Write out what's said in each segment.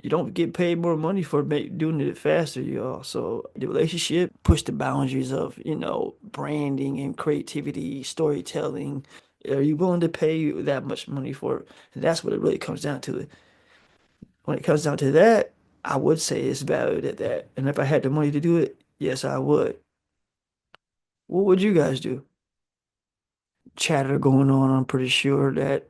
You don't get paid more money for doing it faster, y'all. So the relationship push the boundaries of, branding and creativity, storytelling. Are you willing to pay that much money for it? And that's what it really comes down to. When it comes down to that, I would say it's valued at that. And if I had the money to do it, yes, I would. What would you guys do? Chatter going on, I'm pretty sure that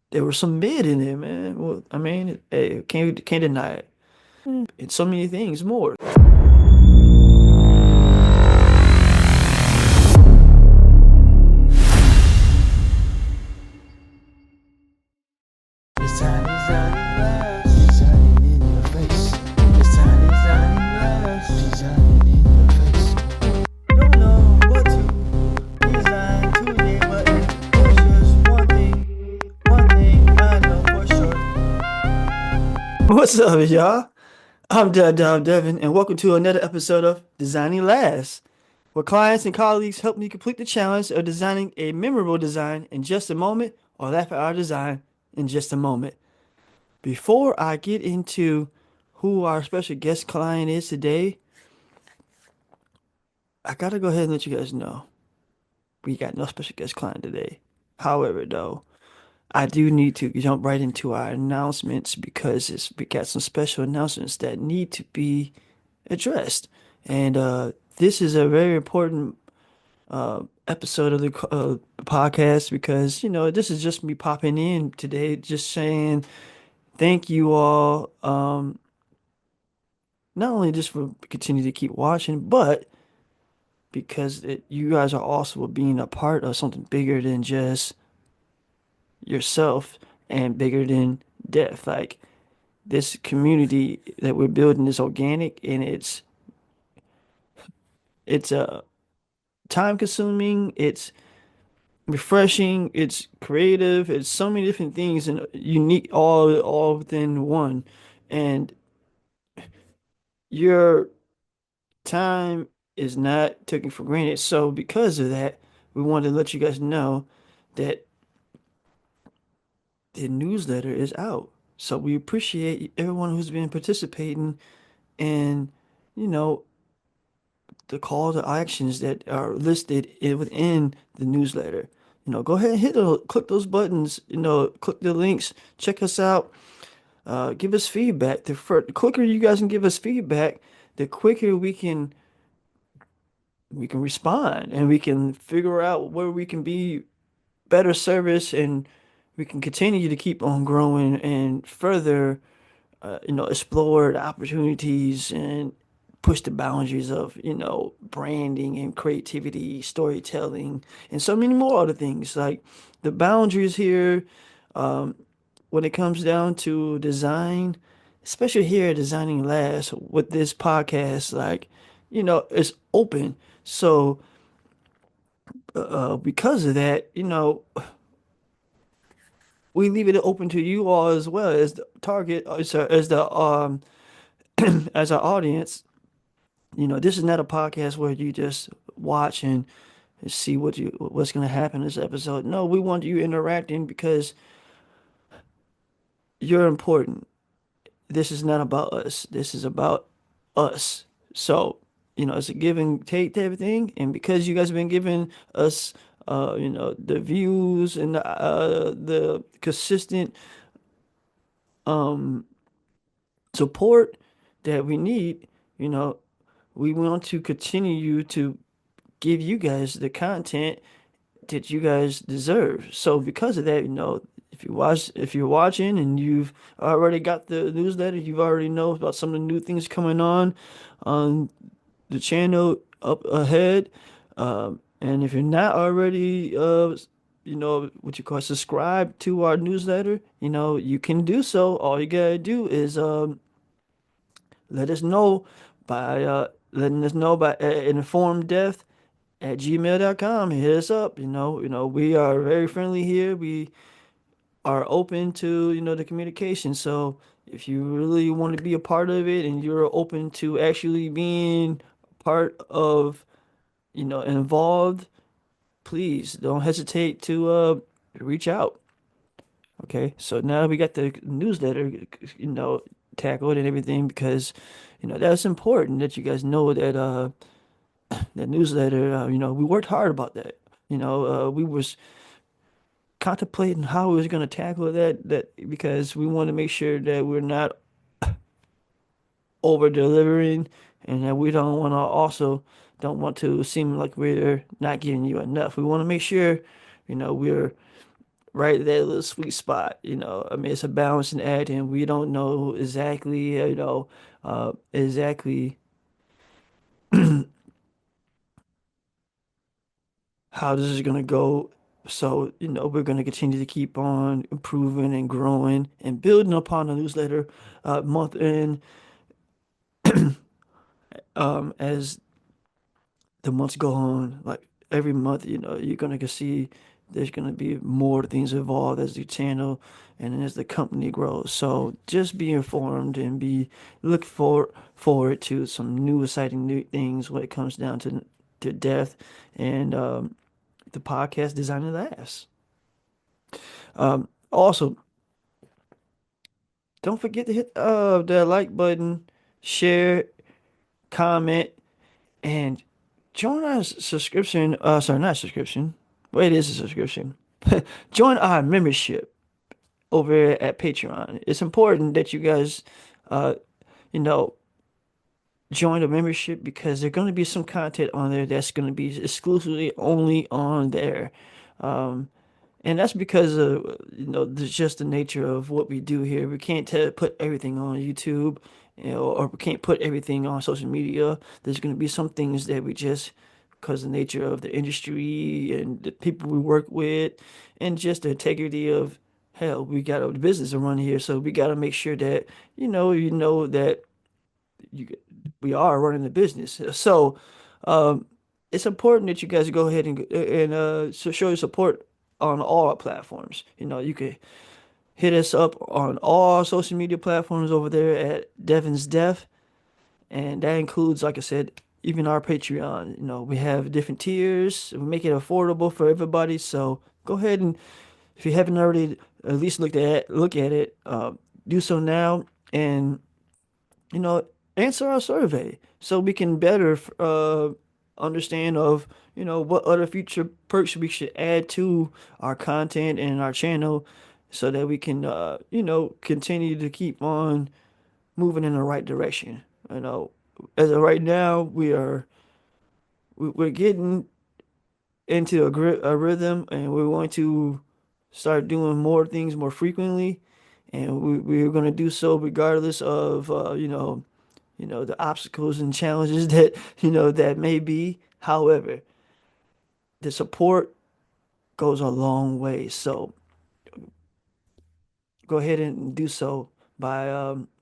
there was some mid in there, man. Well, I mean, hey, can't deny it. It's so many things more. Design, designing less. Designing in your face. Design, designing less. Designing in your face. Don't know what to design today, but there's just one thing. One thing I know for sure. What's up, y'all? I'm Devin, and welcome to another episode of Designing Last, where clients and colleagues help me complete the challenge of designing a memorable design in just a moment or laugh at our design in just a moment. Before I get into who our special guest client is today, I gotta go ahead and let you guys know we got no special guest client today. However, though, I do need to jump right into our announcements because we got some special announcements that need to be addressed. And this is a very important episode of the podcast because, this is just me popping in today, just saying thank you all. Not only just for continue to keep watching, but because you guys are also being a part of something bigger than just yourself and bigger than death. Like this community that we're building is organic and it's time consuming, it's refreshing, it's creative, it's so many different things and unique all within one. And your time is not taken for granted. So because of that, we wanted to let you guys know that the newsletter is out. So we appreciate everyone who's been participating and you know the call to actions that are listed within the newsletter. Go ahead and click those buttons, click the links, check us out, give us feedback. The quicker you guys can give us feedback, the quicker we can respond and we can figure out where we can be better service and we can continue to keep on growing and further explore the opportunities and push the boundaries of, branding and creativity, storytelling, and so many more other things. Like the boundaries here, um, when it comes down to design, especially here at Designing Last with this podcast, like, it's open. So, because of that, we leave it open to you all as well as the target, as the as our audience. This is not a podcast where you just watch and see what's going to happen in this episode. No, we want you interacting because you're important. This is not about us. This is about us. So, it's a give and take to everything. And because you guys have been giving us, the views and the consistent um, support that we need, you know, we want to continue to give you guys the content that you guys deserve. So because of that, if you're watching and you've already got the newsletter, you already know about some of the new things coming on the channel up ahead. And if you're not already what you call subscribe to our newsletter, you can do so. All you gotta do is let us know by letting us know by informdeath@gmail.com. Hit us up. We are very friendly here. We are open to, the communication. So if you really want to be a part of it and you're open to actually being part of, involved, please don't hesitate to reach out. Okay, so now we got the newsletter, tackled and everything because, that's important that you guys know that that newsletter, we worked hard about that. We was contemplating how we was going to tackle that because we want to make sure that we're not over delivering and that we don't want to seem like we're not giving you enough. We want to make sure, we're right at that little sweet spot. I mean, it's a balancing act, and we don't know exactly, exactly how this is gonna go. So, we're gonna continue to keep on improving and growing and building upon the newsletter, month in, as the months go on. Like every month, you're gonna see there's gonna be more things involved as the channel and as the company grows. So just be informed and look forward to some new exciting new things when it comes down to death and the podcast Designing Last. Also, don't forget to hit the like button, share, comment, and join our subscription. Sorry, not subscription. Well, it is a subscription. Join our membership over at Patreon. It's important that you guys, uh, you know, join the membership because there's going to be some content on there that's going to be exclusively only on there. Um, And that's because of, there's just the nature of what we do here. We can't put everything on YouTube, or we can't put everything on social media. There's going to be some things that we just, because of the nature of the industry and the people we work with, and just the integrity of, hell, we got a business to run here, so we got to make sure that, that you we are running the business. So, um, it's important that you guys go ahead and show your support on all our platforms. You can hit us up on all social media platforms over there at Devin's Def, and that includes, like I said, even our Patreon. We have different tiers. We make it affordable for everybody. So go ahead and if you haven't already at least look at it, do so now. And you know, answer our survey so we can better understand of, what other future perks we should add to our content and our channel so that we can, continue to keep on moving in the right direction. As of right now, we're getting into a rhythm and we're going to start doing more things more frequently. And we're going to do so regardless of, the obstacles and challenges that, that may be. However, the support goes a long way. So go ahead and do so by,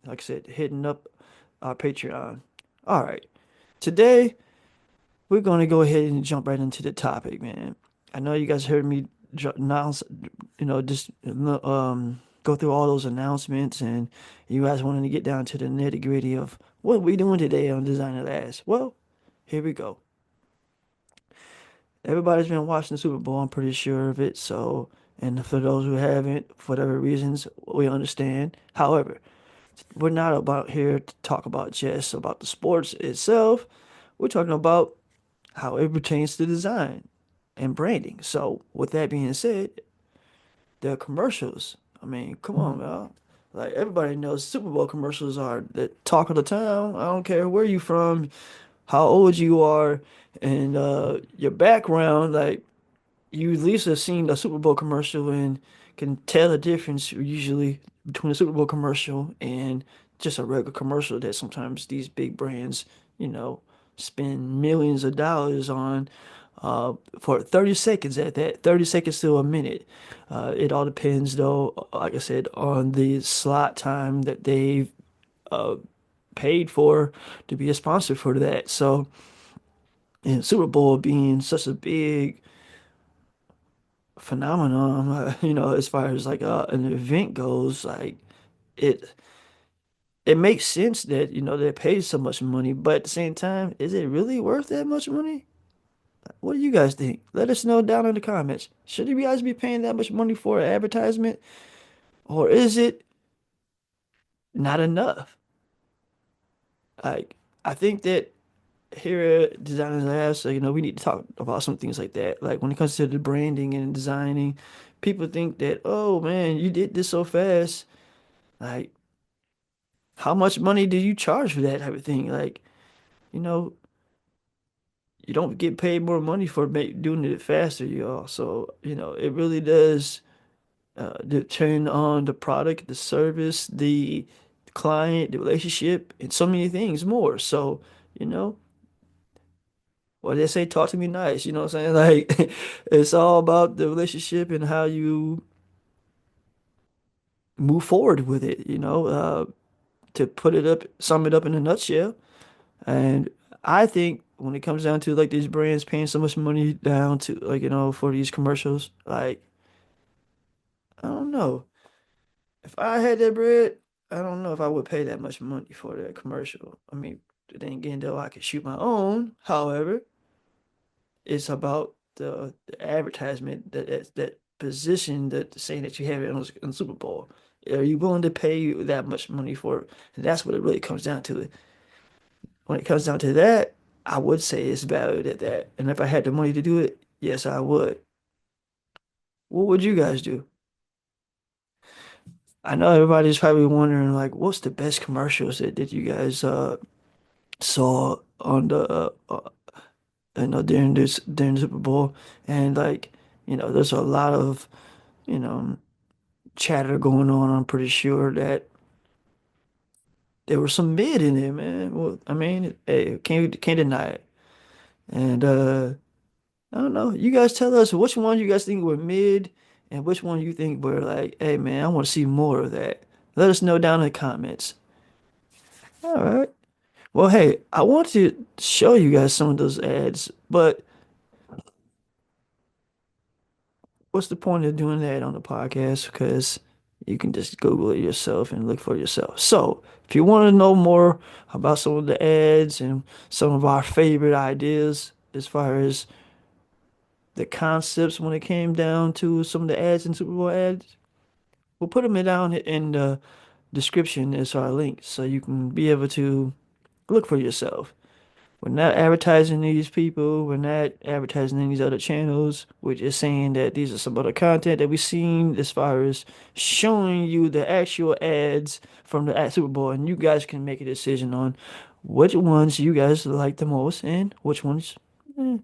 like I said, hitting up our Patreon. All right. Today, we're going to go ahead and jump right into the topic, man. I know you guys heard me announce, just go through all those announcements, and you guys wanted to get down to the nitty-gritty of what we doing today on Designer Last. Well, here we go. Everybody's been watching the Super Bowl, I'm pretty sure of it. So, and for those who haven't, for whatever reasons, we understand. However, we're not about here to talk about just about the sports itself. We're talking about how it pertains to design and branding. So, with that being said, the commercials. I mean, come on, man. Like everybody knows Super Bowl commercials are the talk of the town. I don't care where you from, how old you are, and your background. Like you at least have seen a Super Bowl commercial and can tell the difference usually between a Super Bowl commercial and just a regular commercial that sometimes these big brands, you know, spend millions of dollars on for 30 seconds at that, 30 seconds to a minute. It all depends though, like I said, on the slot time that they've uh, paid for to be a sponsor for that. So, and Super Bowl being such a big phenomenon, as far as like an event goes, like it it makes sense that they pay so much money, but at the same time, is it really worth that much money? What do you guys think? Let us know down in the comments. Should you guys be paying that much money for an advertisement? Or is it not enough? Like, I think that here at Designers Labs, so, we need to talk about some things like that. Like when it comes to the branding and designing, people think that, oh man, you did this so fast. Like, how much money do you charge for that type of thing? Like, you know, you don't get paid more money for doing it faster, y'all. So, it really does depend on the product, the service, the client, the relationship, and so many things more. So, you know, what they say, talk to me nice, you know what I'm saying? Like, it's all about the relationship and how you move forward with it, to sum it up in a nutshell. And I think when it comes down to like these brands paying so much money down to like, for these commercials, like, I don't know. If I had that bread, I don't know if I would pay that much money for that commercial. I mean, then again, though, I could shoot my own. However, it's about the advertisement that position that saying that you have it on Super Bowl. Are you willing to pay that much money for it? And that's what it really comes down to. When it comes down to that, I would say it's valued at that. And if I had the money to do it, yes, I would. What would you guys do? I know everybody's probably wondering, like, what's the best commercials that you guys saw on during the Super Bowl, and like, there's a lot of you know chatter going on. I'm pretty sure that there was some mid in there, man. Well, I mean, hey, can't deny it. And I don't know. You guys tell us which ones you guys think were mid, and which one you think were like, hey, man, I want to see more of that. Let us know down in the comments. All right. Well, hey, I want to show you guys some of those ads, but what's the point of doing that on the podcast? Because you can just Google it yourself and look for yourself. So, if you want to know more about some of the ads and some of our favorite ideas as far as the concepts when it came down to some of the ads and Super Bowl ads, we'll put them down in the description as our links so you can be able to look for yourself. We're not advertising these people. We're not advertising these other channels. We're just saying that these are some other content that we've seen as far as showing you the actual ads from the Super Bowl, and you guys can make a decision on which ones you guys like the most and which ones eh,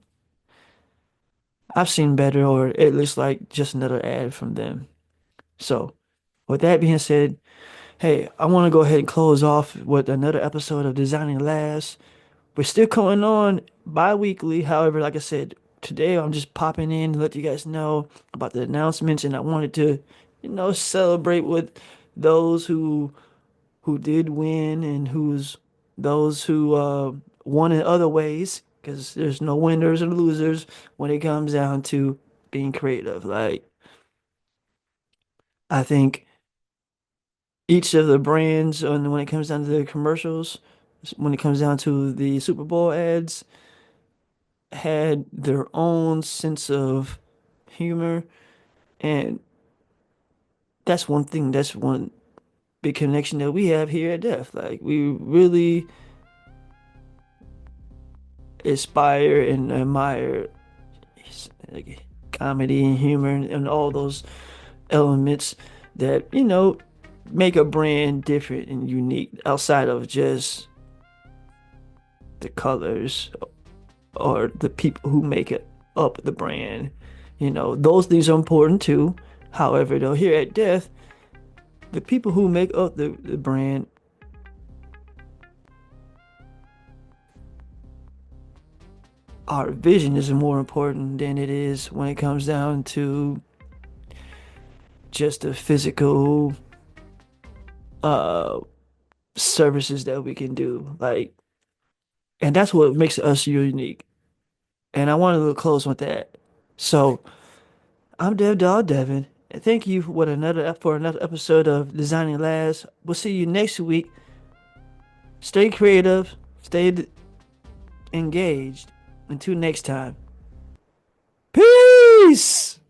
I've seen better, or it looks like just another ad from them. So, with that being said, hey, I want to go ahead and close off with another episode of Designing Last. We're still going on bi-weekly. However, like I said, today I'm just popping in to let you guys know about the announcements, and I wanted to, celebrate with those who did win and those who won in other ways, because there's no winners and losers when it comes down to being creative. Like, I think each of the brands, and when it comes down to the commercials, when it comes down to the Super Bowl ads, had their own sense of humor, and that's one thing. That's one big connection that we have here at Deft. Like, we really aspire and admire like comedy and humor and all those elements that make a brand different and unique outside of just the colors or the people who make it up the brand. Those things are important too. However, though, here at Death, the people who make up the brand, our vision is more important than it is when it comes down to just the physical uh services that we can do. Like, and that's what makes us unique. And I wanted to close with that. So I'm Dev Dog Devin. And thank you for another episode of Designing Labs. We'll see you next week. Stay creative, stay engaged. Until next time. Peace!